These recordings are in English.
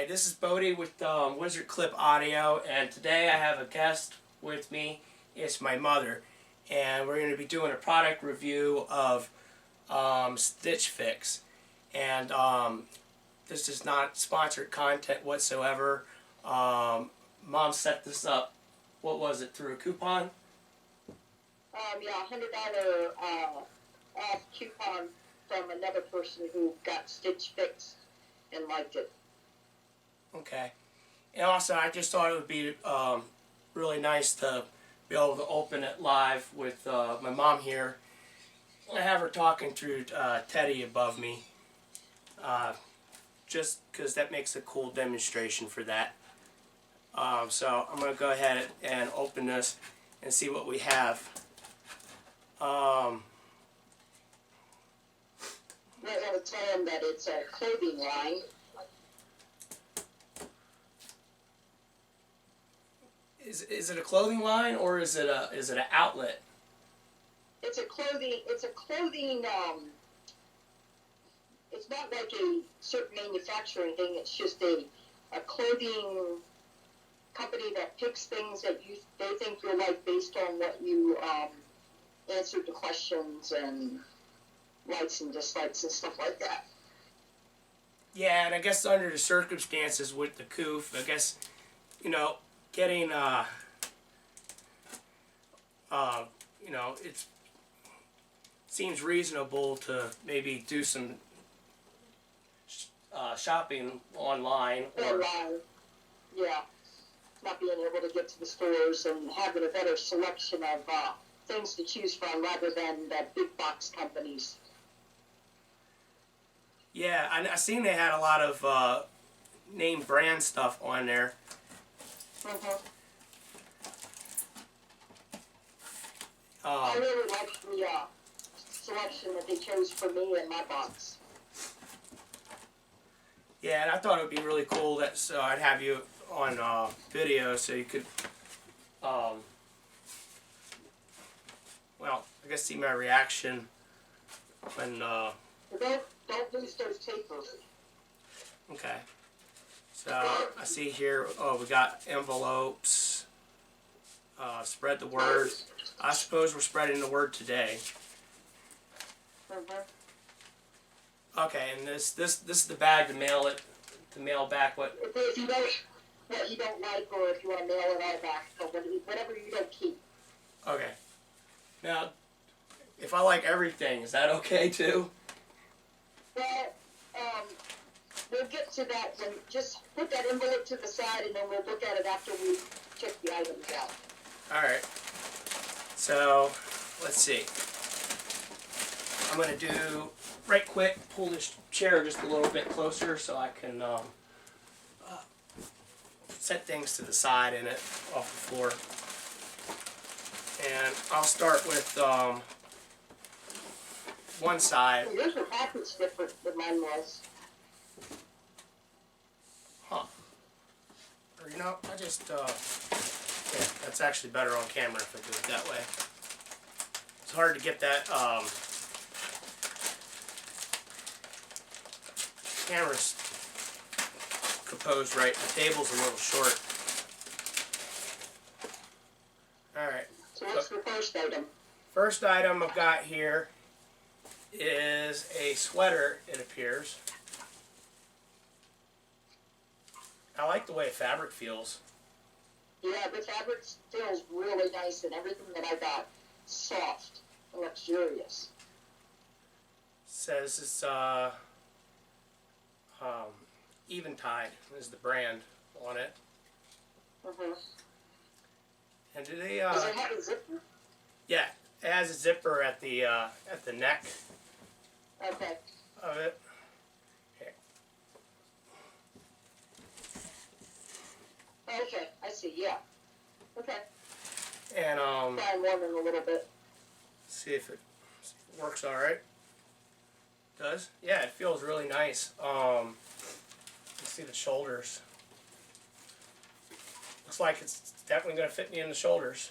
Hey, this is Bodie with Wizard Clip Audio, and today I have a guest with me. It's my mother, and we're going to be doing a product review of Stitch Fix. And this is not sponsored content whatsoever. Mom set this up, what was it, through a coupon? Yeah, $100 off coupon from another person who got Stitch Fix and liked it. Okay. And also, I just thought it would be really nice to be able to open it live with my mom here. I have her talking through Teddy above me, just because that makes a cool demonstration for that. So I'm going to go ahead and open this and see what we have. I want to tell them that it's a clothing line. Is it a clothing line, or is it an outlet? It's a clothing. It's not like a certain manufacturing thing. It's just a clothing company that picks things that they think you'll like based on what you answered the questions and likes and dislikes and stuff like that. Yeah, and I guess under the circumstances with the coof, I guess, getting, it seems reasonable to maybe do some shopping online. Online, yeah. Not being able to get to the stores and having a better selection of things to choose from rather than the big box companies. Yeah, I seen they had a lot of name brand stuff on there. I really liked the selection that they chose for me in my box. Yeah, and I thought it would be really cool that I'd have you on video so you could, well, I guess see my reaction when. Don't lose those tapers. Okay. So I see here. Oh, we got envelopes. Spread the word. I suppose we're spreading the word today. Okay, and this is the bag to mail back what. If you don't, what you don't like, or if you want to mail it all back, but whatever you don't keep. Okay. Now, if I like everything, is that okay too? Well, we'll get to that. And just put that envelope to the side, and then we'll look at it after we check the items out. All right. So, let's see. I'm going to do, right quick, pull this chair just a little bit closer so I can set things to the side in it off the floor. And I'll start with one side. Yours were packaged different than mine was. Huh. Or, I just, yeah, that's actually better on camera if I do it that way. It's hard to get that, camera's composed right. The table's a little short. Alright. So what's the first item? First item I've got here is a sweater, it appears. I like the way fabric feels. Yeah, the fabric feels really nice, and everything that I got, soft and luxurious. Says it's Eventide is the brand on it. And do they Does it have a zipper? Yeah, it has a zipper at the neck. Okay. Of it. Here. Okay, I see. Yeah. Okay. And Try and warm it a little bit. see if it works all right. Does? Yeah, it feels really nice. You see the shoulders. Looks like it's definitely going to fit me in the shoulders.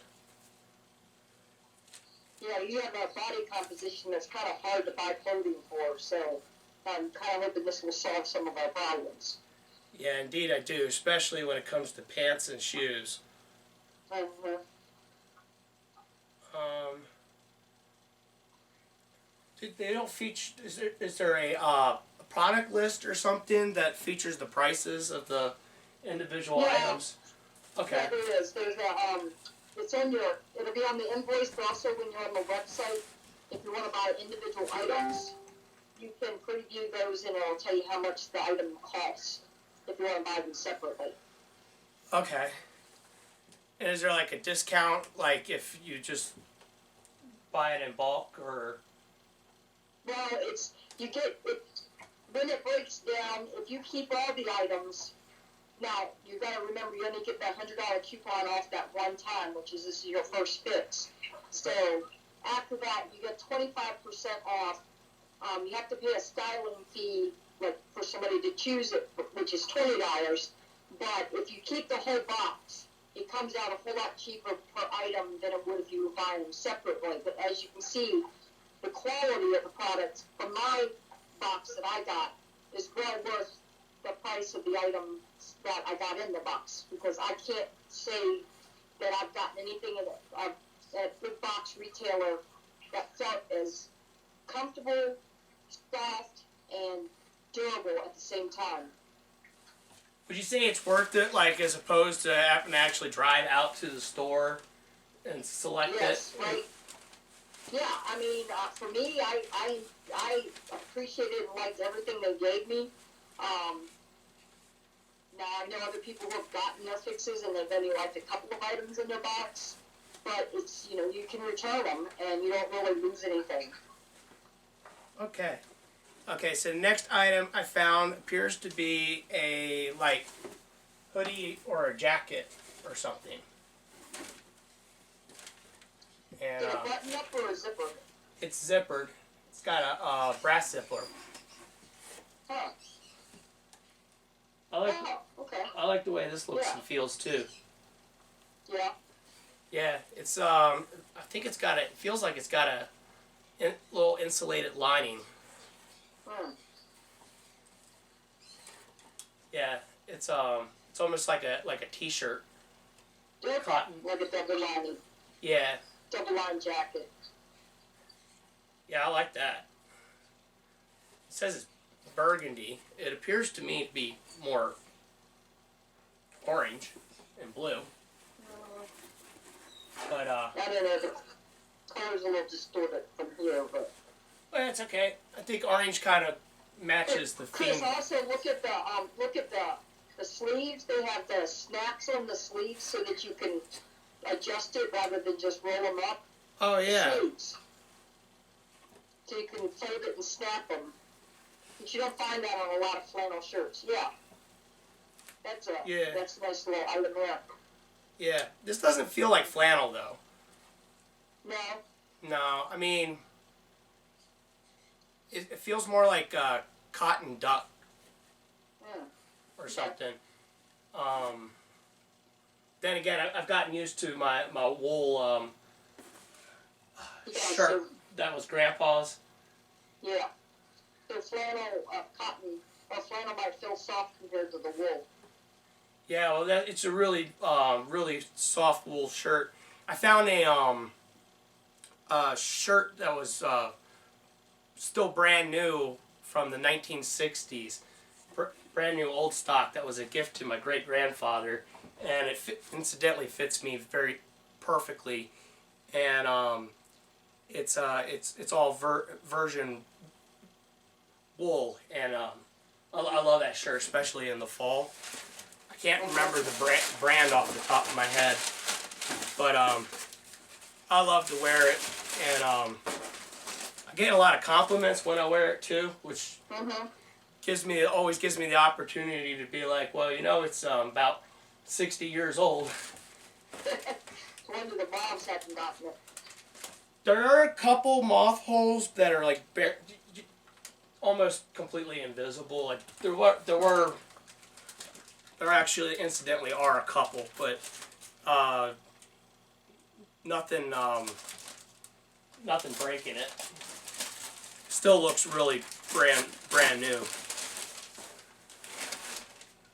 Yeah, you have a body composition that's kind of hard to buy clothing for, so I'm kind of hoping this will solve some of our problems. Yeah, indeed I do, especially when it comes to pants and shoes. Mm-hmm. Um, they don't feature. Is there a product list or something that features the prices of the individual Yeah, items? Okay. yeah, there is. There's it's on your, it'll be on the invoice, but also when you're on the website, if you want to buy individual items, you can preview those and it'll tell you how much the item costs if you want to buy them separately. Okay. And is there like a discount, like if you just buy it in bulk, or? Well, you get it, when it breaks down, if you keep all the items, now you got to remember you only get that $100 coupon off that one time, which is this is your first fix. So after that, you get 25% off. You have to pay a styling fee, like for somebody to choose it, which is $20. But if you keep the whole box, it comes out a whole lot cheaper per item than it would if you were buying them separately. But as you can see, the quality of the product from my box that I got is well worth the price of the items that I got in the box, because I can't say that I've gotten anything in a big box retailer that felt as comfortable, soft, and durable at the same time. Would you say it's worth it, like as opposed to having to actually drive out to the store and select Yes, it? right. Yeah, I mean, for me, I appreciated and liked everything they gave me. Now, I know other people who have gotten their fixes and they've only liked a couple of items in their box, but it's, you can return them and you don't really lose anything. Okay. Okay, so the next item I found appears to be a, like, hoodie or a jacket or something. And Is it a button up or a zipper? it's zippered. It's got a brass zipper. Huh. I Okay. like the way this looks Yeah. and feels too. Yeah. Yeah, it's I think it feels like it's got a little insulated lining. Yeah, it's almost like a t-shirt. Yep. Cotton. Like a double lining. Yeah. Double line jacket. Yeah, I like that. It says it's burgundy. It appears to me to be more orange and blue. But I don't know, the color's a little distorted from here, but. well, it's okay. I think orange kind of matches the Chris, theme. also look at the sleeves. They have the snaps on the sleeves so that you can adjust it rather than just roll them up. Oh yeah. Sleeves. So you can fold it and snap them. But you don't find that on a lot of flannel shirts. Yeah. That's a nice little item there. Yeah. This doesn't feel like flannel though. No. No, I mean, it feels more like cotton duck or something. Then again, I've gotten used to my wool shirt that was Grandpa's. Yeah. So flannel, cotton, or flannel might feel soft compared to the wool. Yeah, well, it's a really really soft wool shirt. I found a shirt that was still brand new from the 1960s, brand new old stock. That was a gift to my great grandfather, and it incidentally fits me very perfectly. And it's all version wool, and I love that shirt, especially in the fall. I can't remember the brand off the top of my head, but I love to wear it, and I get a lot of compliments when I wear it too, which always gives me the opportunity to be like, well, it's about 60 years old. One of the moms hadn't gotten it. There are a couple moth holes that are like almost completely invisible. Like there actually incidentally are a couple, but nothing breaking it. Still looks really brand new.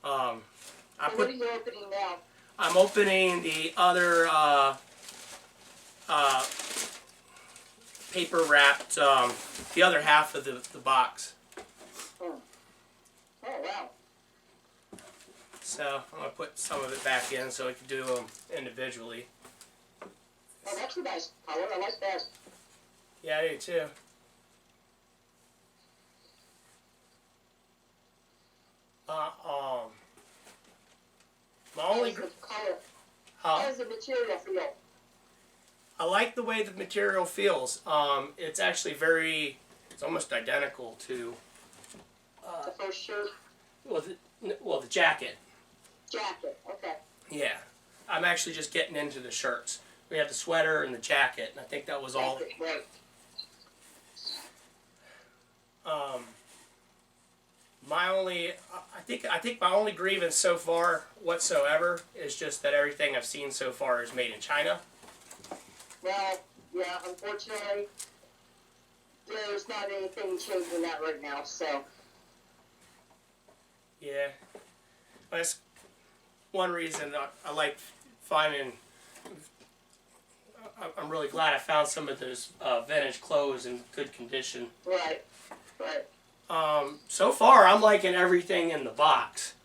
I So what put. are you opening now? I'm opening the other paper wrapped, the other half of the box. Oh, oh wow. So I'm gonna put some of it back in so I can do them individually. Oh, that's a nice color. I like that. Yeah, I do too. Uh, um, my only. How's the color? Huh? How's the material feel? I like the way the material feels. It's actually it's almost identical to, The first shirt? the jacket. Jacket, okay. Yeah. I'm actually just getting into the shirts. We have the sweater and the jacket, and I think that was all. Jacket, right. I think my only grievance so far whatsoever is just that everything I've seen so far is made in China. Well, yeah, unfortunately, there's not anything changing that right now, so. Yeah. That's one reason I like finding. I'm really glad I found some of those vintage clothes in good condition. Right, right, So far, I'm liking everything in the box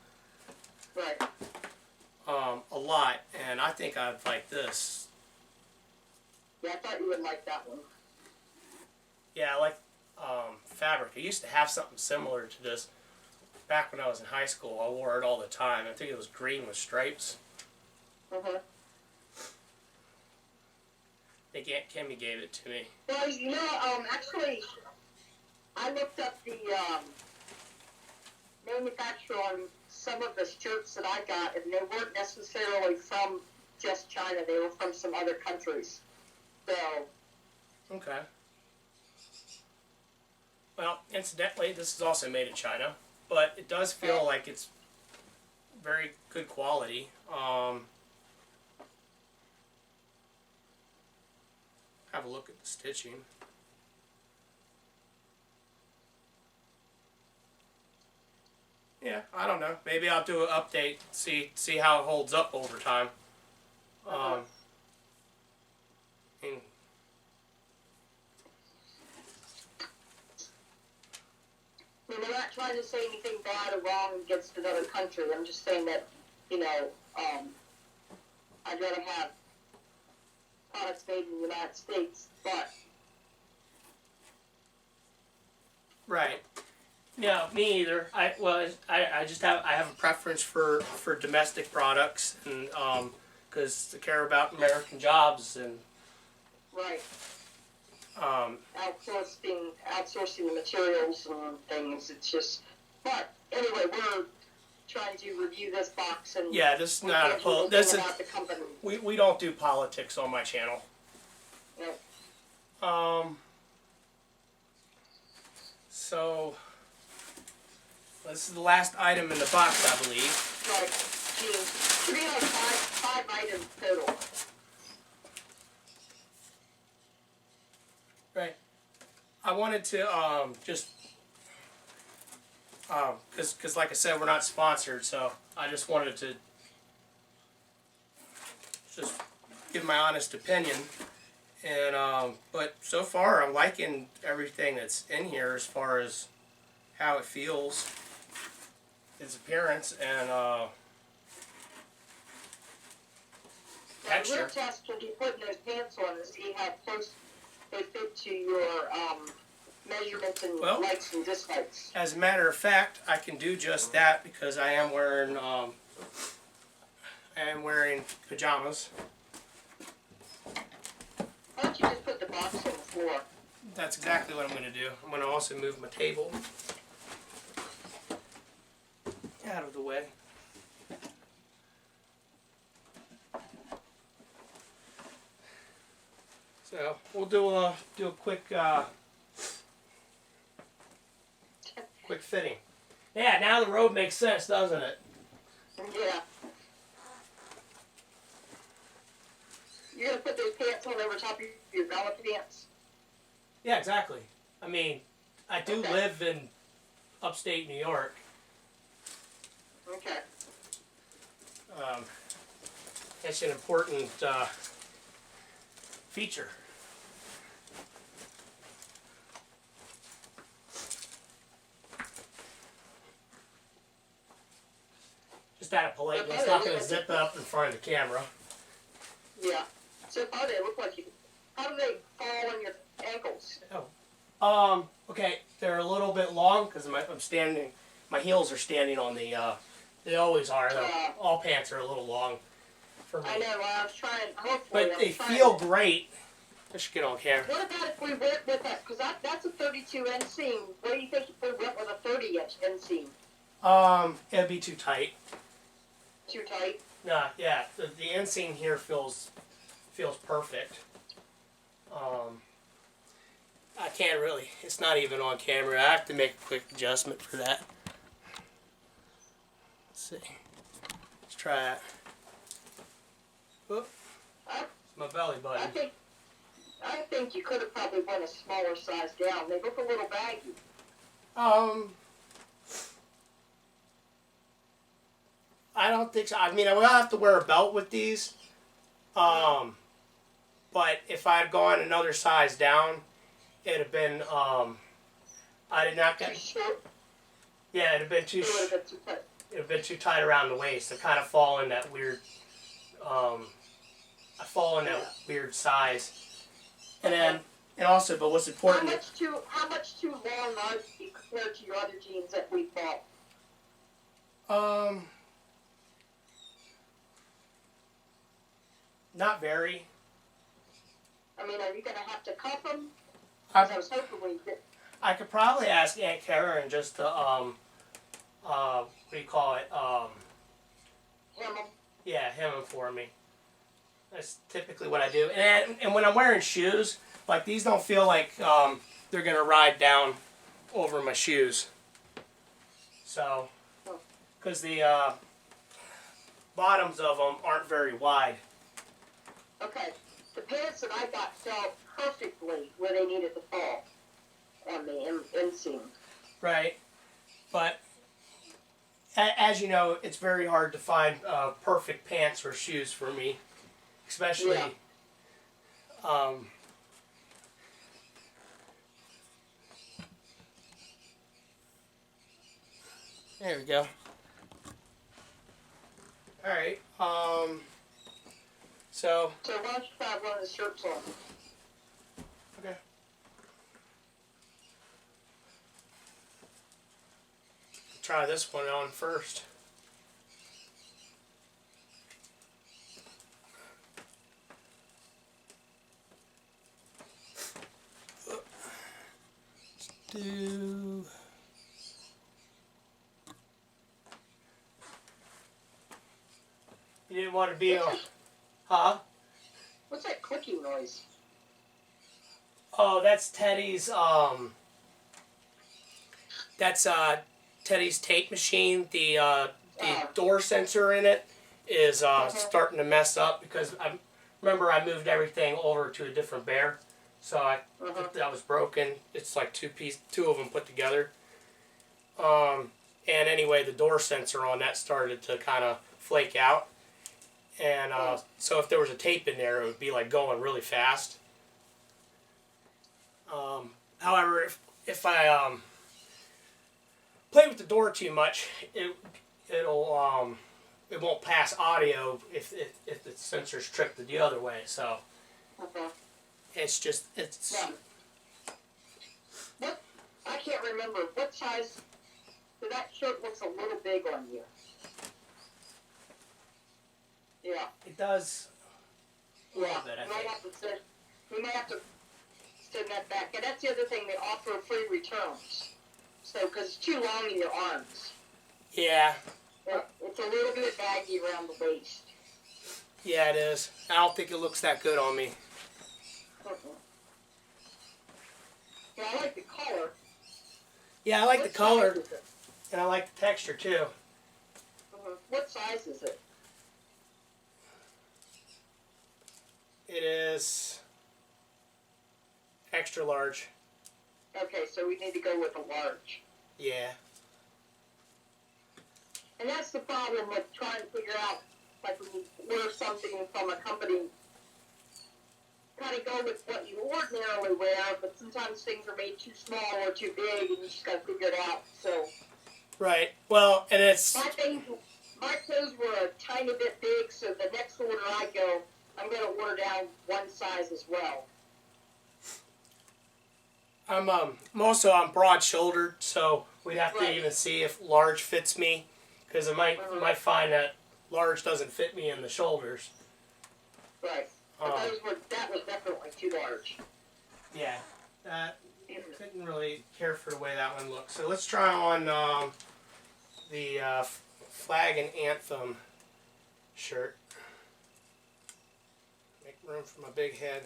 right. a lot, and I think I'd like this. Yeah, I thought you would like that one. Yeah, I like fabric. I used to have something similar to this back when I was in high school. I wore it all the time. I think it was green with stripes. Uh-huh. I think Aunt Kimmy gave it to me. Well, you know, actually, I looked up the manufacturer on some of the shirts that I got, and they weren't necessarily from just China. They were from some other countries. So. Okay. Well, incidentally, this is also made in China, but it does feel like it's very good quality. Have a look at the stitching. Yeah, I don't know. Maybe I'll do an update, see how it holds up over time. And I mean, we're not trying to say anything bad or wrong against another country. I'm just saying that, you know, I'd rather have products made in the United States, but. right. No, me either. I have a preference for domestic products, and because I care about American jobs and Right. Outsourcing the materials and things. It's just, but anyway, we're trying to review this box and. Yeah, this is not a the company. We don't do politics on my channel. No. So this is the last item in the box, I believe. Right. Should be like five items total. Right. I wanted to just because like I said, we're not sponsored, so I just wanted to just give my honest opinion. And but so far, I'm liking everything that's in here as far as how it feels, its appearance, and texture. The real test will be putting those pants on to see how close they fit to your measurements and likes and dislikes. As a matter of fact, I can do just that because I am wearing pajamas. Why don't you just put the box on the floor? That's exactly what I'm going to do. I'm going to also move my table out of the way. So we'll do a quick quick fitting. Yeah, now the robe makes sense, doesn't it? Yeah. You're going to put those pants on over top of your gala pants? Yeah, exactly. I mean, I do live in upstate New York. Okay. it's an important feature. Just out of politeness, it's not going to zip up in front of the camera. Yeah. So how do they look like you? How do they fall on your ankles? Oh. Okay, they're a little bit long because I'm standing. My heels are standing on the. They always are. All pants are a little long for me. I know. I was trying. Hopefully, But they feel great. I should get on camera. What about if we went with that? Because that's a 32 inseam. What do you think if we went with a 30-inch inseam? It'd be too tight. Too tight? Nah, yeah. The inseam here feels perfect. I can't really. It's not even on camera. I have to make a quick adjustment for that. Let's see. Let's try it. Whoop. My belly button. I think you could have probably went a smaller size down. They look a little baggy. I don't think so. I mean, I will have to wear a belt with these. But if I had gone another size down, it'd have been, I did not get... Too short? Yeah, it'd have been too... It would have been too tight. It'd have been too tight around the waist. I kind of fall in that weird, I fall in that weird size. And then, and also, but what's important... How much too long are you compared to your other jeans that we bought? Not very. I mean, are you going to have to cuff them? I was hoping we did. I could probably ask Aunt Karen just to, what do you call it? Hem them? Yeah, hem them for me. That's typically what I do. And when I'm wearing shoes, like these don't feel like they're going to ride down over my shoes. So, because the bottoms of them aren't very wide. Okay. The pants that I got fell perfectly where they needed to fall on the inseam. Right. But as you know, it's very hard to find perfect pants or shoes for me. Especially, there we go. Alright, so why don't you try one of the shirts on? Okay. Try this one on first. You didn't want to be on, huh? What's that clicking noise? Oh, that's Teddy's, that's, Teddy's tape machine. The door sensor in it is, starting to mess up because I moved everything over to a different bear. So that was broken. It's like two of them put together. And anyway, the door sensor on that started to kind of flake out. And so if there was a tape in there, it would be like going really fast. However, if I play with the door too much, it won't pass audio if the sensor's tripped the other way. So. It's What? I can't remember. What size? So that shirt looks a little big on you. Yeah. It does. A little bit, I think. We might have to send that back. And that's the other thing. They offer free returns. So, because it's too long in your arms. Yeah. It's a little bit baggy around the waist. Yeah, it is. I don't think it looks that good on me. Yeah, I like the color. Yeah, I like the color, and I like the texture too. What size is it? It is extra large. Okay, so we need to go with a large. Yeah. And that's the problem with trying to figure out like when you order something from a company, kind of go with what you ordinarily wear, but sometimes things are made too small or too big, and you just got to figure it out. So, Right. Well, and it's my clothes were a tiny bit big, so the next order I go, I'm going to order down one size as well. I'm also broad-shouldered, so we'd have to even see if large fits me, because you might find that large doesn't fit me in the shoulders. Right. But that was definitely too large. Yeah. Didn't really care for the way that one looked. So let's try on the flag and anthem shirt. Make room for my big head.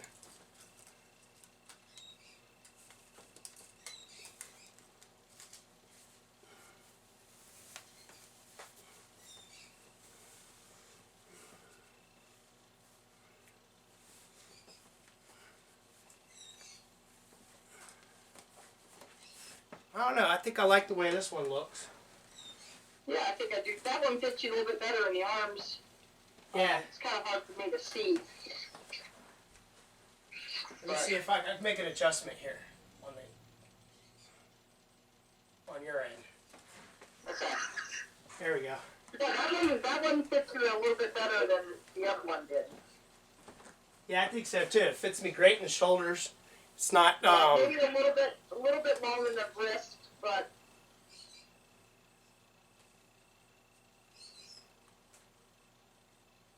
I don't know. I think I like the way this one looks. Yeah, I think I do. That one fits you a little bit better in the arms. Yeah. It's kind of hard for me to see. Let me see if I can make an adjustment here on your end. Okay. There we go. Yeah, that one fits you a little bit better than the other one did. Yeah, I think so too. It fits me great in the shoulders. It's not. Maybe a little bit long in the wrist, but.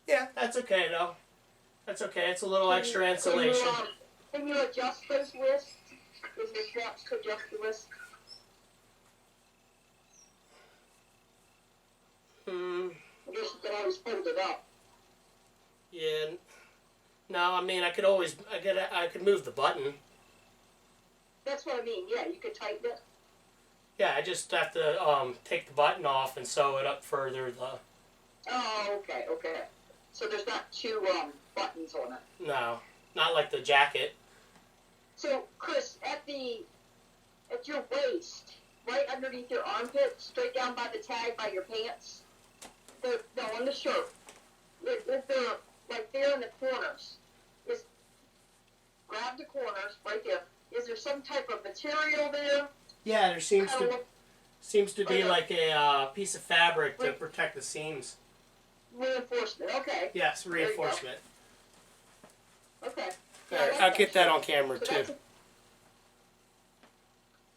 Yeah, that's okay though. That's okay. It's a little extra insulation. Can you adjust those wrists? Is there straps to adjust the wrists? I guess you can always fold it up. Yeah. No, I mean I could move the button. That's what I mean. Yeah, you could tighten it. Yeah, I just have to take the button off and sew it up further. Oh, okay. So there's not two buttons on it. No, not like the jacket. So, Chris, at your waist, right underneath your armpit, straight down by the tag by your pants, on the shirt, is there, like there in the corners, grab the corners right there. Is there some type of material there? Yeah, there seems to be like a piece of fabric to protect the seams. Reinforcement, okay. Yes, reinforcement. Okay. Yeah, I'll get that on camera so too.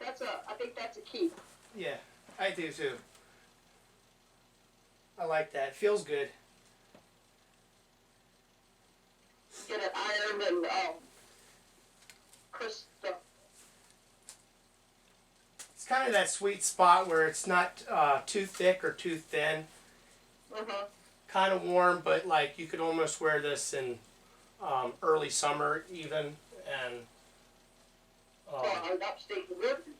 I think that's a key. Yeah, I do too. I like that. It feels good. Get it ironed and crisp. It's kind of that sweet spot where it's not too thick or too thin. Kind of warm, but like you could almost wear this in early summer even, and upstate the river you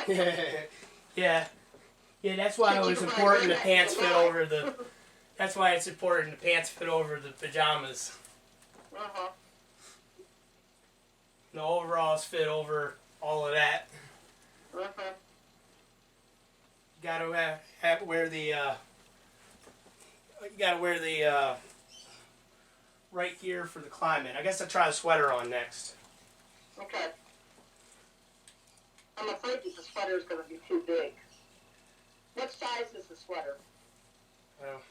can. yeah. That's why it was important the pants fit over the. That's why it's important the pants fit over the pajamas. The overalls fit over all of that. You gotta wear the. You gotta wear the right gear for the climate. I guess I'll try the sweater on next. Okay. I'm afraid that the sweater is going to be too big. What size is the sweater? Well,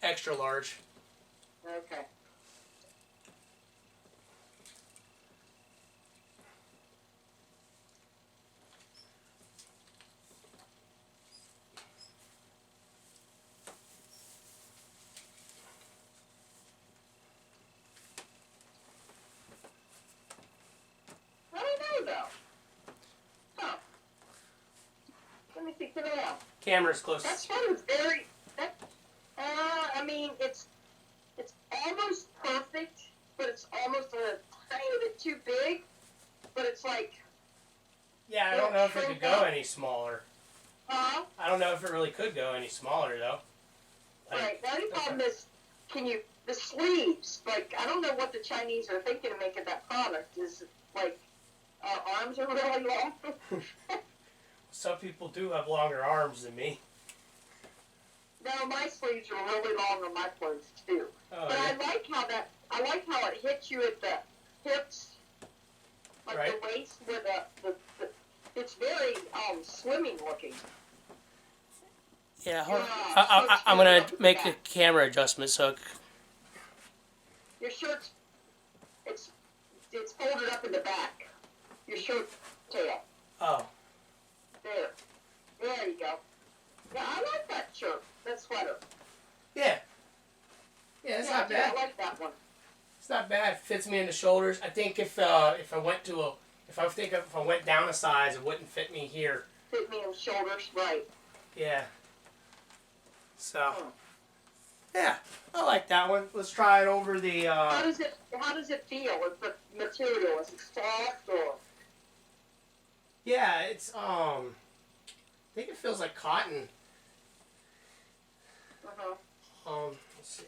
extra large. Okay. I don't know, though. Huh. Let me see. Put it out. Camera's close. That sweater's very. I mean, it's almost perfect, but it's almost a tiny bit too big. But it's like. Yeah, I don't know if it could go any smaller. Huh? I don't know if it really could go any smaller though. Right. The only problem is, the sleeves? Like, I don't know what the Chinese are thinking of making that product. Is like, arms are really long. Some people do have longer arms than me. No, my sleeves are really long on my clothes too. Oh, But yeah. I like how it hits you at the hips, like Right. the waist, where the it's very swimming looking. Yeah, Your I'm shirt's gonna folded up at the make a back. camera adjustment so. Your shirt's it's folded up in the back. Your shirt tail. Oh. There. There you go. Yeah, I like that shirt. That sweater. Yeah. Yeah, it's not bad. I like that one. It's not bad. It fits me in the shoulders. I think if I went down a size, it wouldn't fit me here. Fit me in the shoulders, right. Yeah. So. Yeah, I like that one. Let's try it over the. How does it feel with the material? Is it soft or? Yeah, it's I think it feels like cotton. Let's see.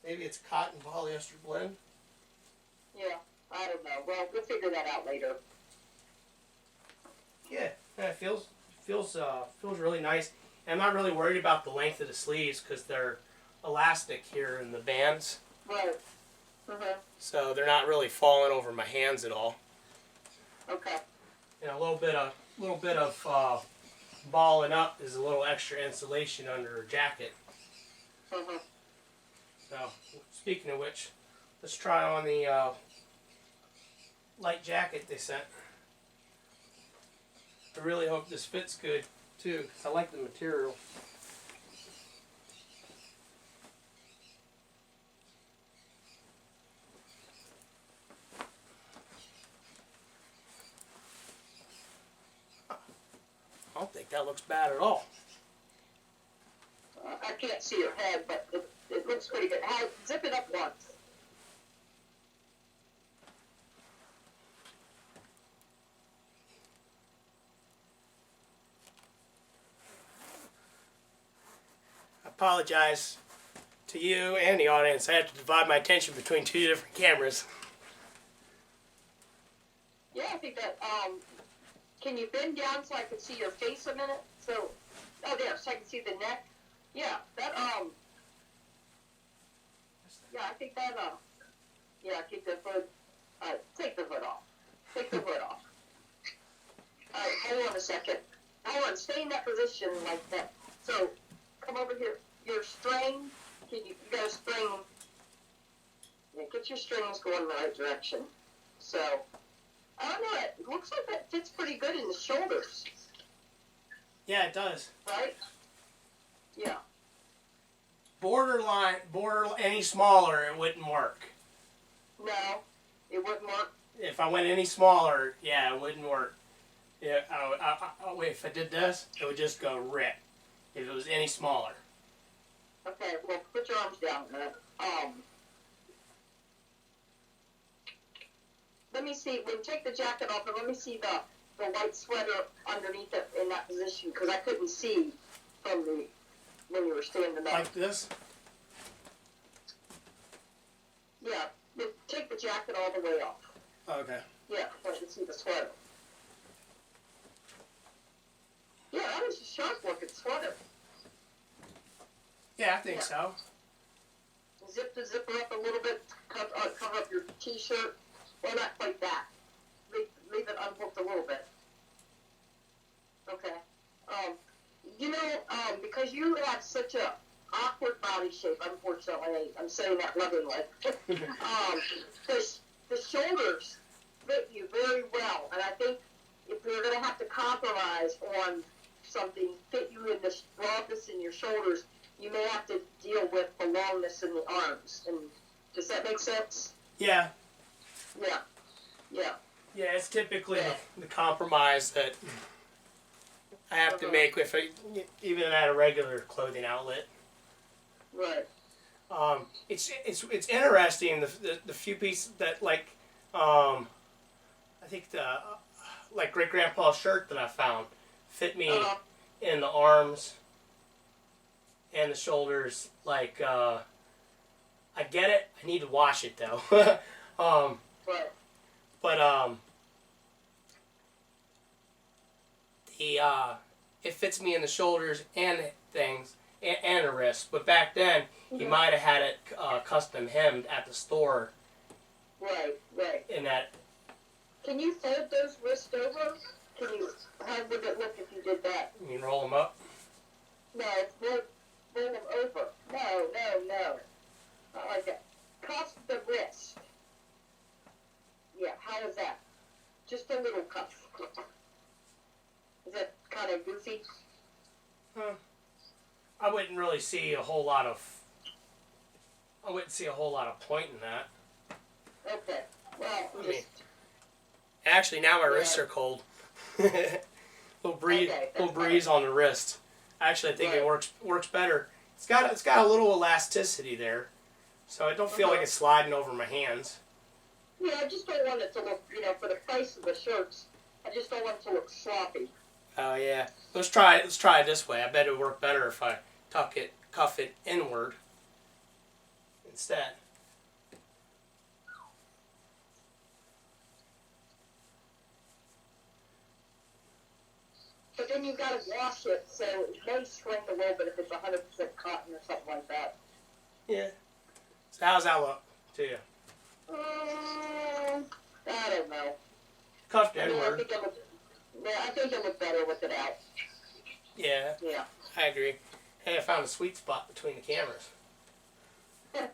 Maybe it's cotton polyester blend. Yeah, I don't know. Well, we'll figure that out later. Yeah, it feels really nice. And I'm not really worried about the length of the sleeves because they're elastic here in the bands. Right. So they're not really falling over my hands at all. Okay. And a little bit of balling up is a little extra insulation under a jacket. So, speaking of which, let's try on the light jacket they sent. I really hope this fits good too, because I like the material. I don't think that looks bad at all. I can't see your head, but it looks pretty good. Zip it up once. I apologize to you and the audience. I have to divide my attention between two different cameras. Yeah, I think that. Can you bend down so I can see your face a minute? So, there, so I can see the neck. Yeah, that. Yeah, I think that. Yeah, keep the hood. Take the hood off. Take the hood off. All right, hold on a second. Hold on, stay in that position like that. So, come over here. Your string. You got a string. Yeah, get your strings going in the right direction. So. I don't know, it looks like that fits pretty good in the shoulders. Yeah, it does. Right? Yeah. Border any smaller, it wouldn't work. No, it wouldn't work. If I went any smaller, yeah, it wouldn't work. Yeah, wait, if I did this, it would just go rip. If it was any smaller. Okay, well, put your arms down. Let me see, when you take the jacket off, and let me see the white sweater underneath it in that position, because I couldn't see from when you were standing up. Like this? Yeah, take the jacket all the way off. Okay. Yeah, I can see the sweater. Yeah, that was a sharp looking sweater. Yeah, I think so. Zip the zipper up a little bit, cover up your t-shirt. Well, not quite that. Leave it unhooked a little bit. Okay. Because you have such a awkward body shape, unfortunately, I'm saying that lovingly. The shoulders fit you very well, and I think if you're going to have to compromise on something, fit you in the broadness in your shoulders, you may have to deal with the longness in the arms. And does that make sense? Yeah. Yeah. Yeah. Yeah, it's typically the compromise that I have to make with even at a regular clothing outlet. Right. It's interesting the few pieces that I think like great grandpa's shirt that I found fit me in the arms and the shoulders. Like I get it. I need to wash it though. Right. But it fits me in the shoulders and things and the wrist. But back then, he might have had it custom hemmed at the store. Right, right. In that. Can you fold those wrists over? How would it look if you did that? You mean roll them up? No, roll them over. No. Not like that. Cuff the wrist. Yeah, how is that? Just a little cuff. Is that kind of goofy? I wouldn't really see a whole lot of. I wouldn't see a whole lot of point in that. Okay. Well, actually, now my wrists are cold. little breeze on the wrist. Actually, I think it works better. It's got a little elasticity there, so I don't feel like it's sliding over my hands. Yeah, I just don't want it to look, for the price of the shirts, I just don't want it to look sloppy. Oh yeah, let's try it this way. I bet it would work better if I cuff it inward instead. But then you've got to wash it, so it may shrink a little bit if it's 100% cotton or something like that. Yeah. So how's that look to you? I don't know. Cuffed inward. I think it looked better with it out. Yeah. Yeah. I agree. Hey, I found a sweet spot between the cameras. Now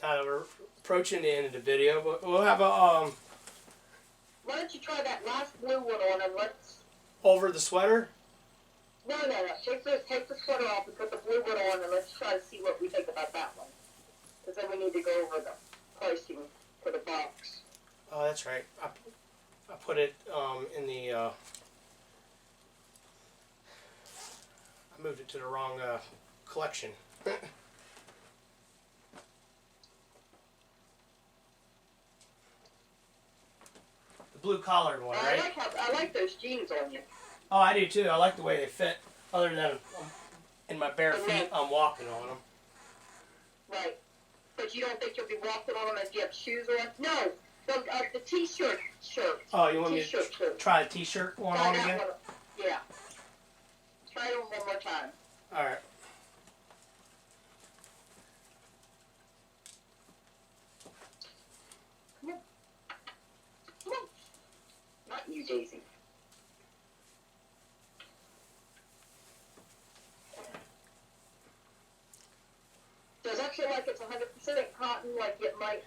that we're approaching the end of the video, we'll have a Why don't you try that last blue one on and let's... Over the sweater? No. Take the sweater off and put the blue one on and let's try to see what we think about that one. Because then we need to go over the pricing for the box. Oh, that's right. I put it in the... I moved it to the wrong collection. The blue collared one, right? I like those jeans on you. Oh, I do too. I like the way they fit. Other than in my bare feet, I'm walking on them. Right. But you don't think you'll be walking on them if you have shoes on? No. The t-shirt shirt. Oh, you want me to try the t-shirt one on again? Yeah. Try it on one more time. All right. Come on. Not you, Daisy. Does that feel like it's 100% cotton, like it might,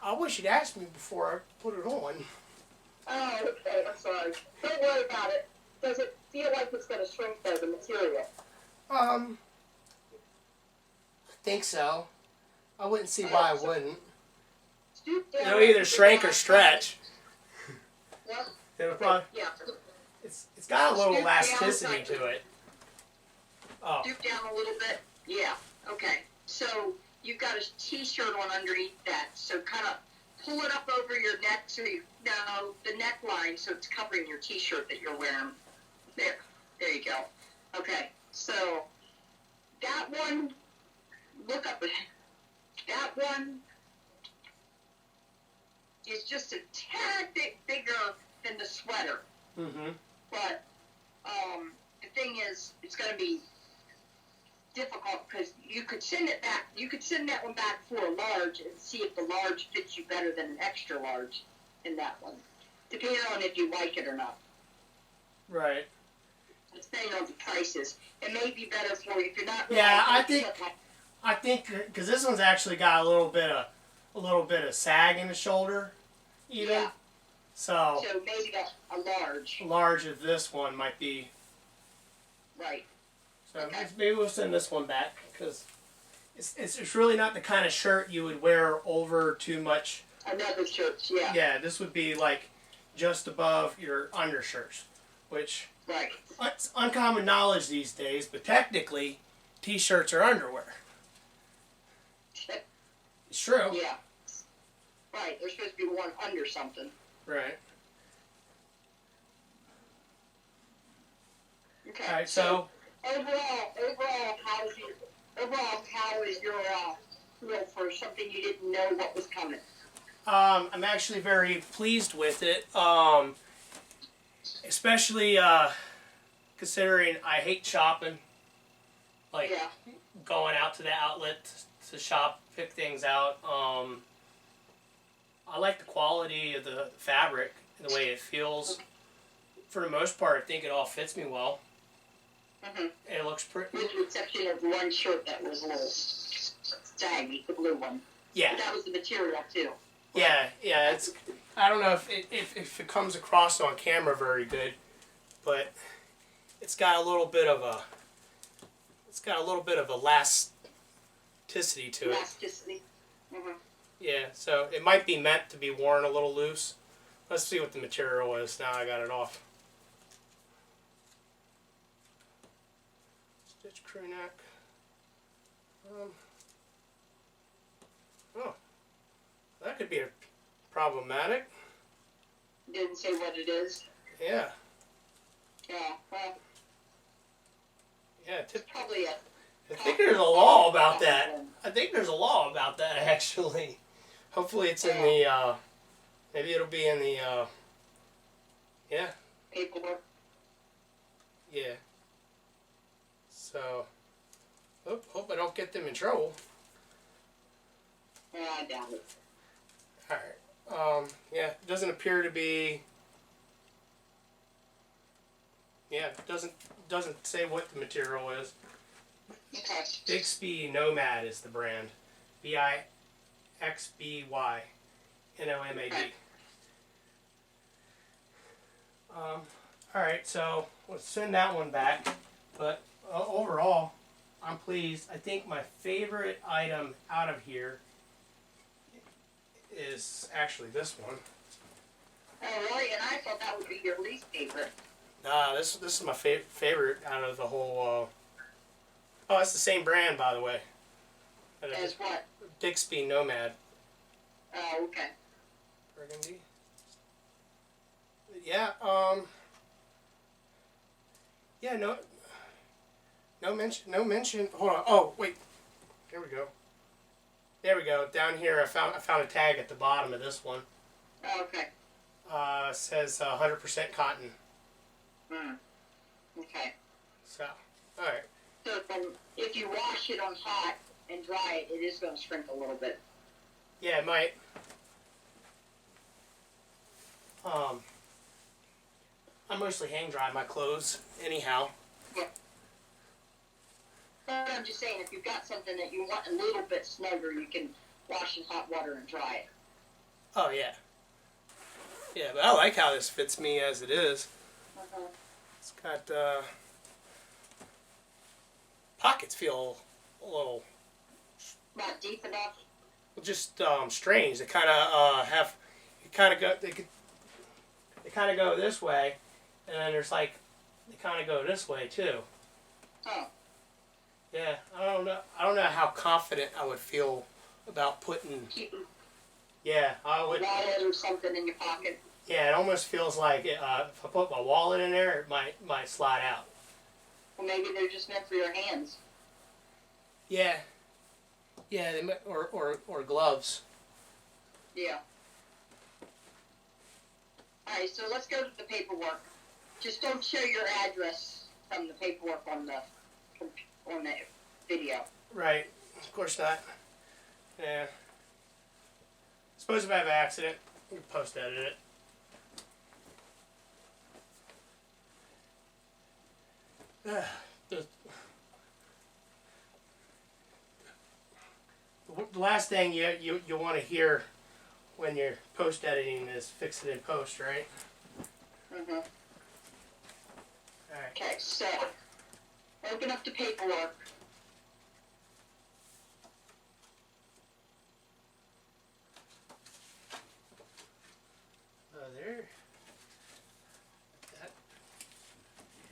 I wish you'd asked me before I put it on. Oh, okay, I'm sorry. Don't worry about it. Does it feel like it's going to shrink, though, the material? I think so. I wouldn't see why I wouldn't. Stoop down. It'll either shrink or stretch. What? It'll probably, Yeah. it's got a little elasticity to it. Oh. Stoop down a little bit. Yeah. Okay. So you've got a t-shirt on underneath that. So kind of pull it up over your neck so the neckline so it's covering your t-shirt that you're wearing. There you go. Okay. So that one, look up it. That one is just a tad bit bigger than the sweater. Mm-hmm. But the thing is, it's going to be difficult because you could send it back. You could send that one back for a large and see if the large fits you better than an extra large in that one, depending on if you like it or not. Right. Depending on the prices, it may be better for you if you're not. Yeah, I think because this one's actually got a little bit of sag in the shoulder, even. Yeah. So maybe a large. Large of this one might be. Right. So okay. Maybe we'll send this one back because it's really not the kind of shirt you would wear over too much. Another shirt, yeah. Yeah, this would be like just above your undershirts, which right. It's uncommon knowledge these days, but technically, t-shirts are underwear. It's true. Yeah. Right, they're supposed to be worn under something. Right. Okay. All right, so overall, how is your feel for something you didn't know what was coming? I'm actually very pleased with it, especially considering I hate shopping, like Yeah. going out to the outlet to shop, pick things out. I like the quality of the fabric and the way it feels. For the most part, I think it all fits me well. It looks pretty. With the exception of one shirt that was a little saggy, the blue one. Yeah. But that was the material too. Yeah. It's. I don't know if it comes across on camera very good, but it's got a little bit of a. It's got a little bit of elasticity to it. Elasticity. Yeah. So it might be meant to be worn a little loose. Let's see what the material is. Now I got it off. Stitch crew neck. Oh, that could be problematic. Didn't say what it is. Yeah. Yeah. Well, Yeah. it's probably a. I think there's a law about that. I think there's a law about that actually. Hopefully it's in the. Maybe it'll be in the. Yeah. Paperwork. Yeah. So. Hope I don't get them in trouble. Yeah, I doubt it. Alright. Yeah, it doesn't appear to be. Yeah, it doesn't say what the material is. Okay. Bixby Nomad is the brand. Bixby Nomad. Alright, so let's send that one back. But overall, I'm pleased. I think my favorite item out of here is actually this one. Oh, really? And I thought that would be your least favorite. Nah, this is my favorite out of the whole. Oh, it's the same brand, by the way. As what? Bixby Nomad. Oh, okay. Burgundy. Yeah. Yeah. No mention. Hold on. Oh, wait. There we go. There we go. Down here, I found a tag at the bottom of this one. Oh, okay. Says 100% cotton. Okay. So, all right. So if you wash it on hot and dry it, it is going to shrink a little bit. Yeah, it might. I mostly hang dry my clothes anyhow. Yeah. But I'm just saying, if you've got something that you want a little bit snugger, you can wash in hot water and dry it. Oh yeah. Yeah, but I like how this fits me as it is. It's got pockets feel a little Not deep enough. just strange. They kind of have you kind of go they kind of go this way, and then there's like they kind of go this way too. Oh. Yeah, I don't know how confident I would feel about putting. Keep Yeah, I a would. wallet or something in your pocket. Yeah, it almost feels like if I put my wallet in there, it might slide out. Well, maybe they're just meant for your hands. Yeah. Yeah, or gloves. Yeah. Alright, so let's go to the paperwork. Just don't show your address from the paperwork on the video. Right. Of course not. Yeah. Suppose if I have an accident, you can post edit it. The last thing you want to hear when you're post editing is fix it in post, right? Mm-hmm. Alright. Okay, so open up the paperwork. There. That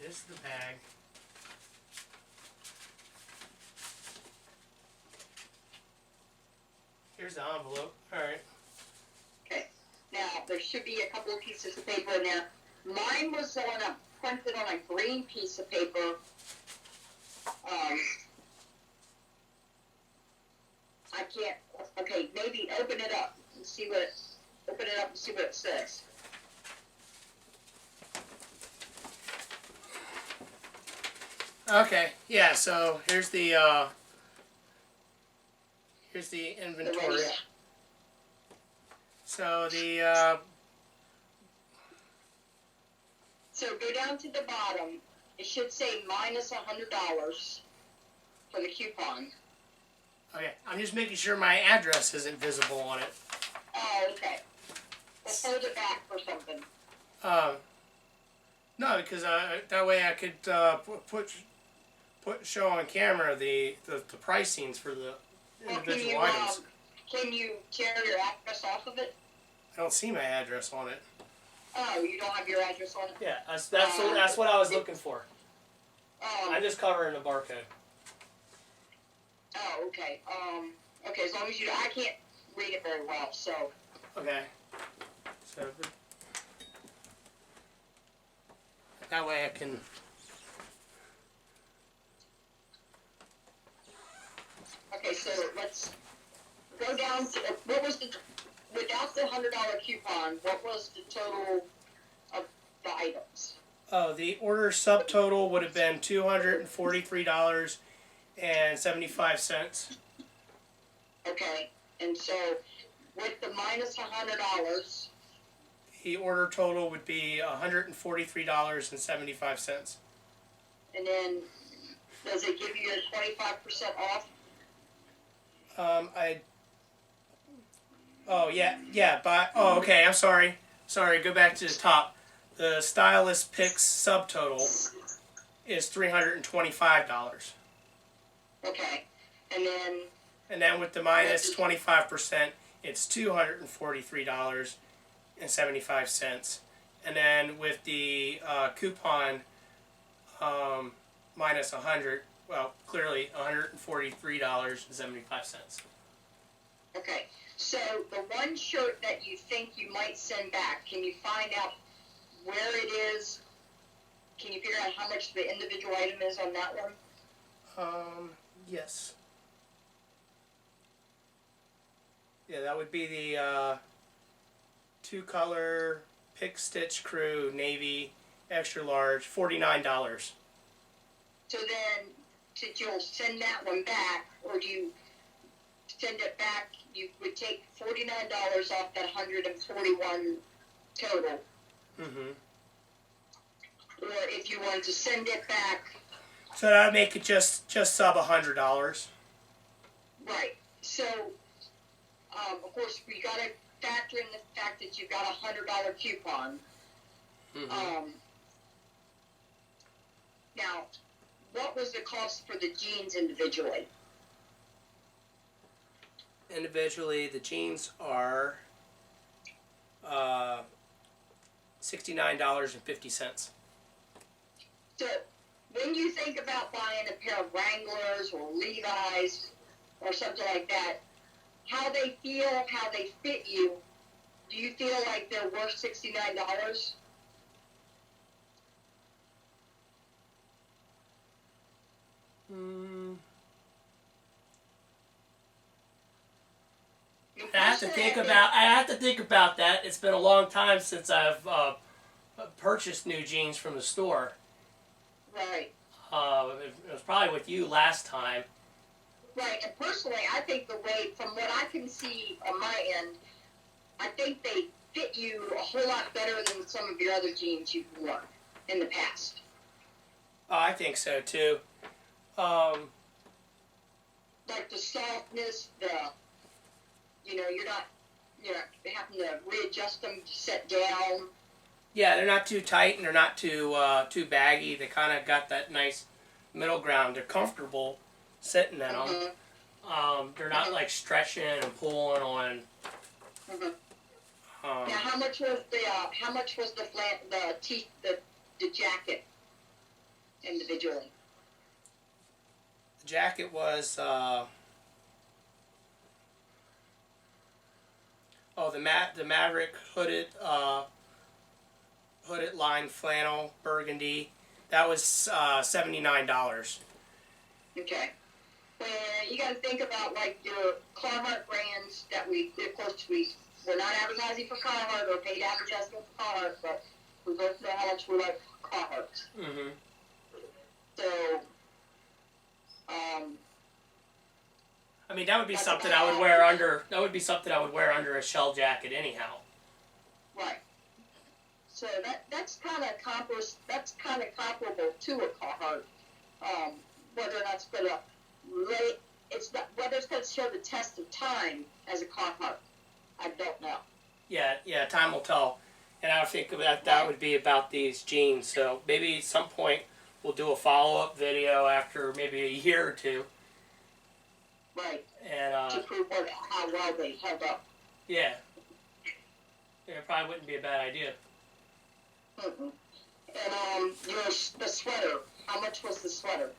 is the bag. Here's the envelope. Alright. Okay. Now, there should be a couple of pieces of paper in there. Mine was printed on a green piece of paper. I can't. Okay, maybe open it up and see what it says. Okay, yeah. So here's the inventory. So So go down to the bottom. It should say minus $100 for the coupon. okay, I'm just making sure my address isn't visible on it. Oh, okay. We'll hold it back for something. No, because that way I could show on camera the pricings for the individual items. Can you tear your address off of it? I don't see my address on it. Oh, you don't have your address on it? Yeah, that's what I was looking for. I'm just covering the barcode. Oh, okay. Okay, as long as you, I can't read it very well, so. Okay. So that way I can. Okay, so let's go down to, what was the, without the $100 coupon, what was the total of the items? Oh, the order subtotal would have been $243.75. Okay, and so with the minus $100, The order total would be $143.75. and then does it give you a 25% off? Okay, I'm sorry. Sorry, go back to the top. The Stylist Picks subtotal is $325. Okay, And then with the minus 25%, it's $243.75. And then with the coupon minus 100, well, clearly $143.75. okay. So the one shirt that you think you might send back, can you find out where it is? Can you figure out how much the individual item is on that one? Yes. Yeah, that would be the two-color Pick Stitch Crew Navy extra large, $49. So then, since you'll send that one back, or do you send it back, you would take $49 off that 141 total. Mm-hmm. Or if you wanted to send it back. So that would make it just sub $100. Right. So, of course, we got to factor in the fact that you got a $100 coupon. Mm-hmm. Now, what was the cost for the jeans individually? Individually, the jeans are $69.50. So, when you think about buying a pair of Wranglers or Levi's or something like that, how they feel, how they fit you, do you feel like they're worth $69? I have to think about that. It's been a long time since I've purchased new jeans from the store. Right. It was probably with you last time. Right, and personally, I think the way, from what I can see on my end, I think they fit you a whole lot better than some of your other jeans you've worn in the past. Oh, I think so too. Like the softness, you're not having to readjust them to set down. Yeah, they're not too tight and they're not too baggy. They kind of got that nice middle ground. They're comfortable sitting in them. Mm-hmm. They're not like stretching and pulling on. Mm-hmm. Now, how much was the jacket individually? The jacket was the Maverick hooded line flannel burgundy. That was $79. Okay. Well, you got to think about like your Carhartt brands that we're not advertising for Carhartt or paid advertising for Carhartt, but we both know how much we like Carhartt. Mm-hmm. So I mean, that would be That's something about I would all. wear under. That would be something I would wear under a shell jacket anyhow. Right. So that's kind of accomplished. That's kind of comparable to a Carhartt. Whether or not it's gonna it's not whether it's gonna show the test of time as a Carhartt. I don't know. Yeah, time will tell. And I think that would be about these jeans. So maybe at some point we'll do a follow-up video after maybe a year or two. Right. And To prove how well they held up. yeah, it probably wouldn't be a bad idea. Mm-mm. And the sweater. How much was the sweater?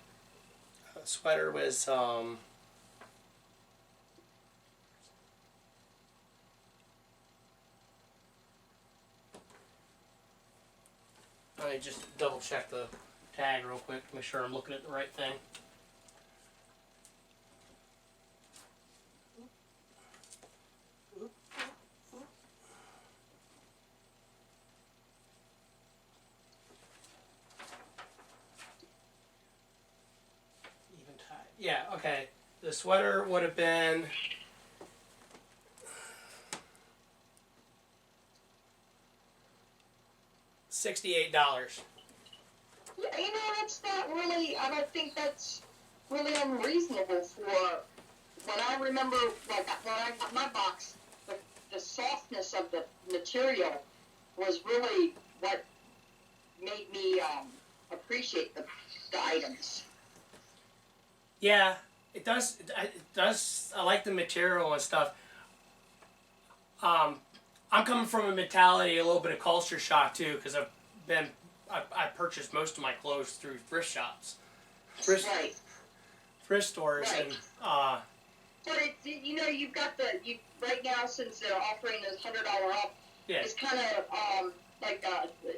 The sweater was let me just double check the tag real quick, make sure I'm looking at the right thing. Even tie. Yeah, okay. The sweater would have been $68. Yeah, that's not really. I don't think that's really unreasonable for. When I remember, like when I got my box, the softness of the material was really what made me appreciate the items. Yeah, it does. It does. I like the material and stuff. I'm coming from a mentality, a little bit of culture shock too, because I purchased most of my clothes through thrift shops, thrift stores, Right. and But you've got right now since they're offering those $100 off. yeah, It's kind of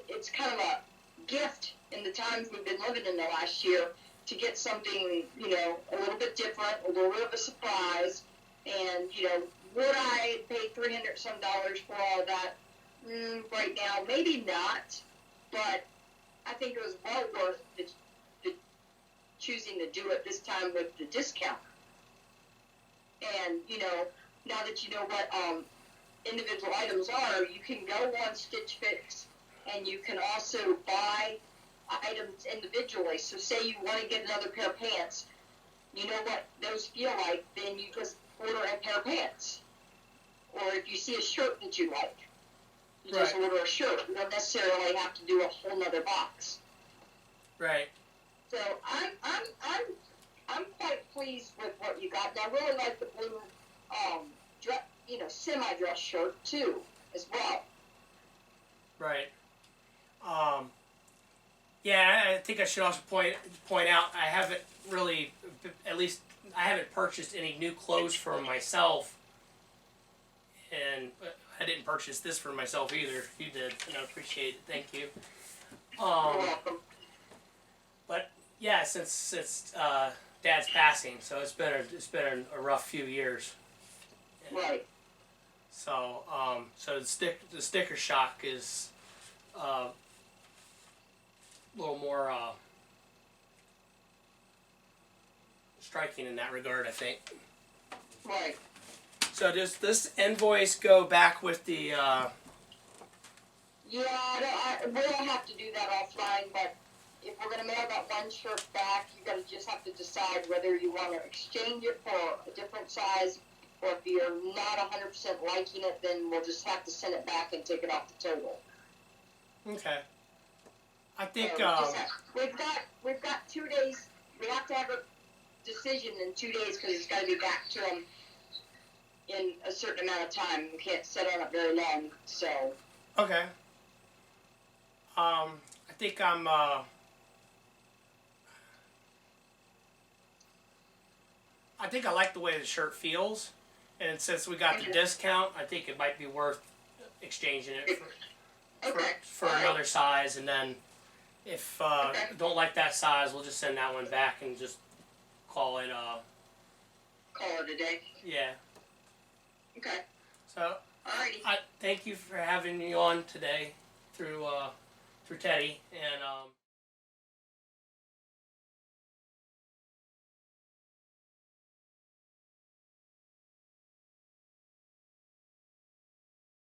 it's kind of a gift in the times we've been living in the last year to get something a little bit different, a little bit of a surprise, and would I pay $300 some for all that? Right now, maybe not, but I think it was well worth the choosing to do it this time with the discount. And now that you know what individual items are, you can go on Stitch Fix, and you can also buy items individually. So say you want to get another pair of pants, you know what those feel like, then you just order a pair of pants. Or if you see a shirt that you like, you just order a shirt. You don't necessarily have to do a whole nother box. right. So I'm quite pleased with what you got. And I really like the blue semi-dress shirt too, as well. Right. Yeah, I think I should also point out I haven't really, at least I haven't purchased any new clothes for myself, and I didn't purchase this for myself either. You did, and I appreciate it. Thank you. You're welcome. But yeah, since Dad's passing, so it's been a rough few years. Right. So so the sticker shock is a little more striking in that regard, I think. Right. So does this invoice go back with the? Yeah, we'll have to do that offline, but if we're going to mail that one shirt back, you're going to just have to decide whether you want to exchange it for a different size, or if you're not 100% liking it, then we'll just have to send it back and take it off the total. Okay. I think So we've got 2 days. We have to have a decision in 2 days because it's got to be back to them in a certain amount of time. We can't sit on it very long, so. okay. I think I think I like the way the shirt feels, and since we got the discount, I think it might be worth exchanging it for another size, and then if don't like that size, we'll just send that one back and just call it a day. yeah. Okay. So Alrighty. I thank you for having me on today through Teddy, and